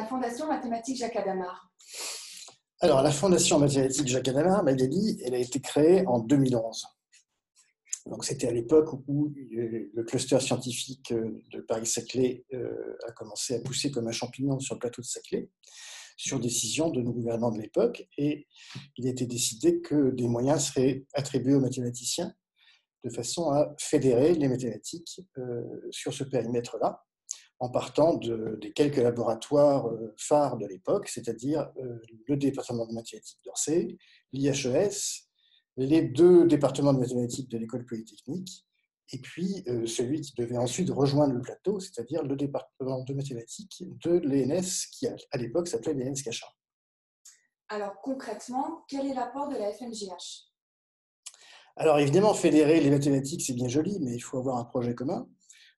Fondation mathématique Jacques Hadamard. Alors, la Fondation mathématique Jacques Hadamard, Magali, elle a été créée en 2011. Donc, c'était à l'époque où le cluster scientifique de Paris-Saclay a commencé à pousser comme un champignon sur le plateau de Saclay, sur décision de nos gouvernants de l'époque, et il a été décidé que des moyens seraient attribués aux mathématiciens de façon à fédérer les mathématiques sur ce périmètre-là, en partant des quelques laboratoires phares de l'époque, c'est-à-dire le département de mathématiques d'Orsay, l'IHES, les 2 départements de mathématiques de l'école polytechnique, et puis celui qui devait ensuite rejoindre le plateau, c'est-à-dire le département de mathématiques de l'ENS, qui à l'époque s'appelait l'ENS Cachan. Alors concrètement, quel est l'apport de la FMJH? Alors évidemment, fédérer les mathématiques, c'est bien joli, mais il faut avoir un projet commun.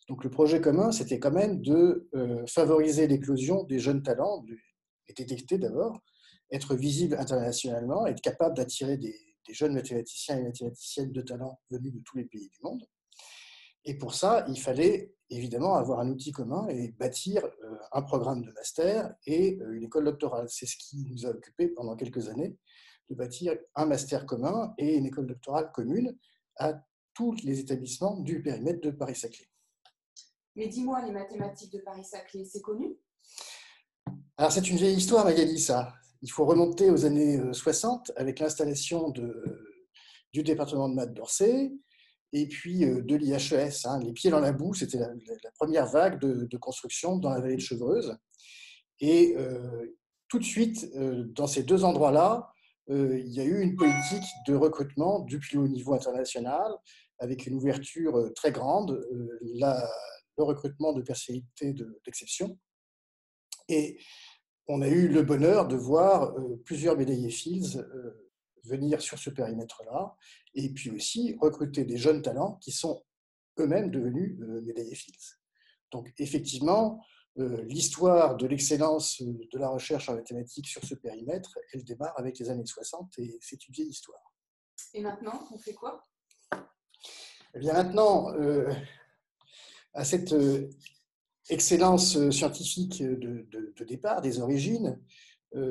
Donc le projet commun, c'était quand même de favoriser l'éclosion des jeunes talents, les détecter d'abord, être visible internationalement, être capable d'attirer des jeunes mathématiciens et mathématiciennes de talent venus de tous les pays du monde. Et pour ça, il fallait évidemment avoir un outil commun et bâtir un programme de master et une école doctorale. C'est ce qui nous a occupé pendant quelques années, de bâtir un master commun et une école doctorale commune à tous les établissements du périmètre de Paris-Saclay. Mais dis-moi, les mathématiques de Paris-Saclay, c'est connu? Alors c'est une vieille histoire, Magali, ça. Il faut remonter aux années 60 avec l'installation du département de maths d'Orsay et puis de l'IHES. Les pieds dans la boue, c'était la première vague de construction dans la vallée de Chevreuse. Et tout de suite, dans ces 2 endroits-là, il y a eu une politique de recrutement du plus haut niveau international avec une ouverture très grande, le recrutement de personnalités d'exception. Et on a eu le bonheur de voir plusieurs médaillés Fields venir sur ce périmètre-là, et puis aussi recruter des jeunes talents qui sont eux-mêmes devenus médaillés Fields. Donc effectivement, l'histoire de l'excellence de la recherche en mathématiques sur ce périmètre, elle démarre avec les années 60 et c'est une vieille histoire. Et maintenant, on fait quoi? Eh bien maintenant, à cette excellence scientifique de départ, des origines,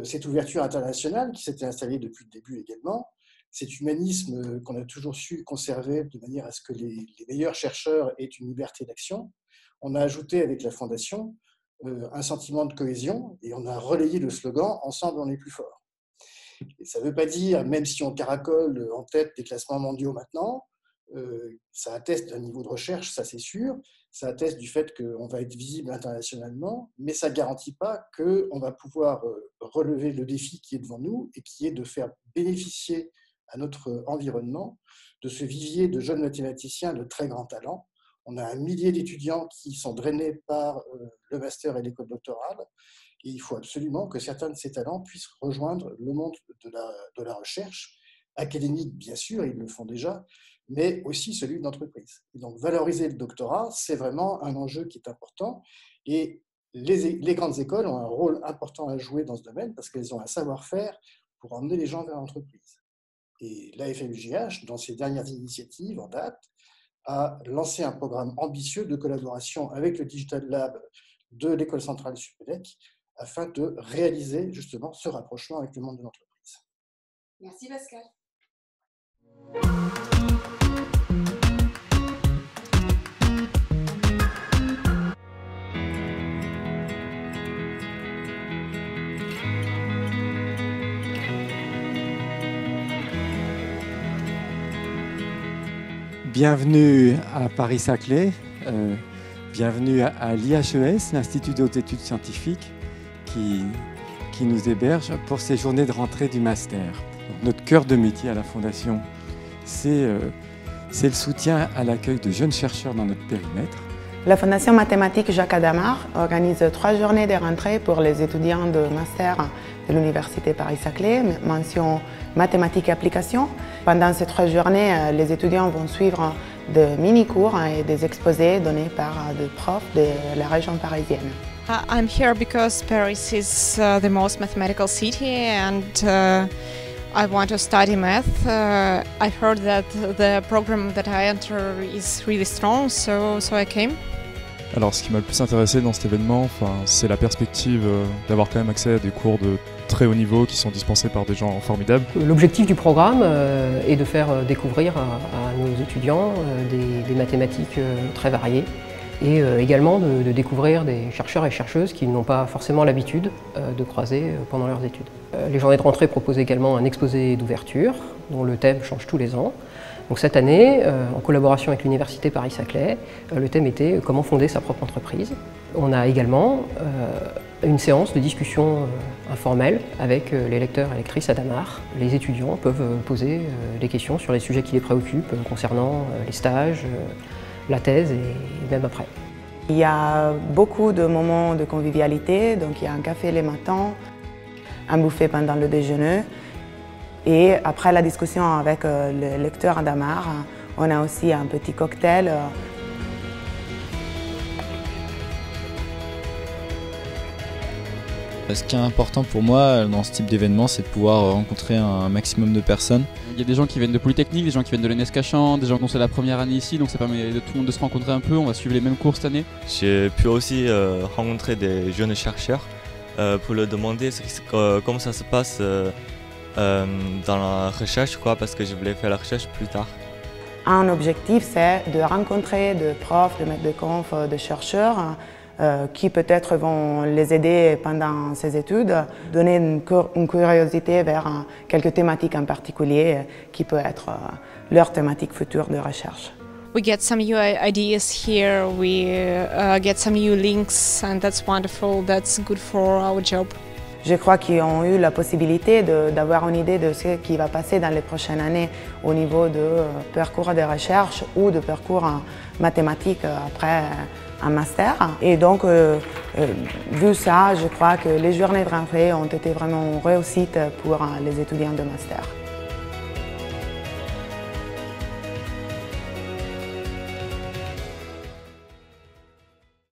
cette ouverture internationale qui s'était installée depuis le début également, cet humanisme qu'on a toujours su conserver de manière à ce que les meilleurs chercheurs aient une liberté d'action, on a ajouté avec la Fondation un sentiment de cohésion et on a relayé le slogan « Ensemble, on est plus fort ». Et ça ne veut pas dire, même si on caracole en tête des classements mondiaux maintenant, ça atteste d'un niveau de recherche, ça c'est sûr, ça atteste du fait qu'on va être visible internationalement, mais ça ne garantit pas qu'on va pouvoir relever le défi qui est devant nous et qui est de faire bénéficier à notre environnement de ce vivier de jeunes mathématiciens de très grand talent. On a 1 millier d'étudiants qui sont drainés par le master et l'école doctorale, et il faut absolument que certains de ces talents puissent rejoindre le monde de la recherche académique, bien sûr, ils le font déjà, mais aussi celui d'entreprise. Donc, valoriser le doctorat, c'est vraiment un enjeu qui est important. Et les grandes écoles ont un rôle important à jouer dans ce domaine parce qu'elles ont un savoir-faire pour emmener les gens vers l'entreprise. Et la FMJH, dans ses dernières initiatives en date, a lancé un programme ambitieux de collaboration avec le Digital Lab de l'École centrale Supélec afin de réaliser justement ce rapprochement avec le monde de l'entreprise. Merci Pascal. Bienvenue à Paris-Saclay, bienvenue à l'IHES, l'Institut de haute études scientifiques, qui nous héberge pour ces journées de rentrée du master. Donc, notre cœur de métier à la Fondation, c'est le soutien à l'accueil de jeunes chercheurs dans notre périmètre. La Fondation mathématique Jacques Hadamard organise 3 journées de rentrée pour les étudiants de master de l'Université Paris-Saclay, mention mathématiques et applications. Pendant ces 3 journées, les étudiants vont suivre de mini-cours et des exposés donnés par des profs de la région parisienne. I'm here because Paris is the most mathematical city and I want to study math. I heard that the program that I enter is really strong, so I came. Alors ce qui m'a le plus intéressé dans cet événement, c'est la perspective d'avoir quand même accès à des cours de très haut niveau qui sont dispensés par des gens formidables. L'objectif du programme est de faire découvrir à nos étudiants des mathématiques très variées et également de découvrir des chercheurs et chercheuses qui n'ont pas forcément l'habitude de croiser pendant leurs études. Les journées de rentrée proposent également un exposé d'ouverture dont le thème change tous les ans. Donc cette année, en collaboration avec l'Université Paris-Saclay, le thème était « Comment fonder sa propre entreprise ». On a également une séance de discussion informelle avec les lecteurs et lectrices à Damar. Les étudiants peuvent poser des questions sur les sujets qui les préoccupent concernant les stages, la thèse et même après. Il y a beaucoup de moments de convivialité, donc il y a un café les matins, un buffet pendant le déjeuner. Et après la discussion avec le lecteur à Damar, on a aussi un petit cocktail. Ce qui est important pour moi dans ce type d'événement, c'est de pouvoir rencontrer un maximum de personnes. Il y a des gens qui viennent de Polytechnique, des gens qui viennent de l'ENS Cachan, des gens dont c'est la première année ici, donc ça permet de tout le monde de se rencontrer un peu. On va suivre les mêmes cours cette année. J'ai pu aussi rencontrer des jeunes chercheurs pour leur demander comment ça se passe dans la recherche, parce que je voulais faire la recherche plus tard. Un objectif, c'est de rencontrer des profs, de maîtres de conf, de chercheurs qui peut-être vont les aider pendant ces études, donner une curiosité vers quelques thématiques en particulier qui peut être leur thématique future de recherche. We get some new ideas here, we get some new links, and that's wonderful, that's good for our job. Je crois qu'ils ont eu la possibilité d'avoir une idée de ce qui va passer dans les prochaines années au niveau de parcours de recherche ou de parcours mathématiques après un master. Et donc, vu ça, je crois que les journées de rentrée ont été vraiment une réussite pour les étudiants de master.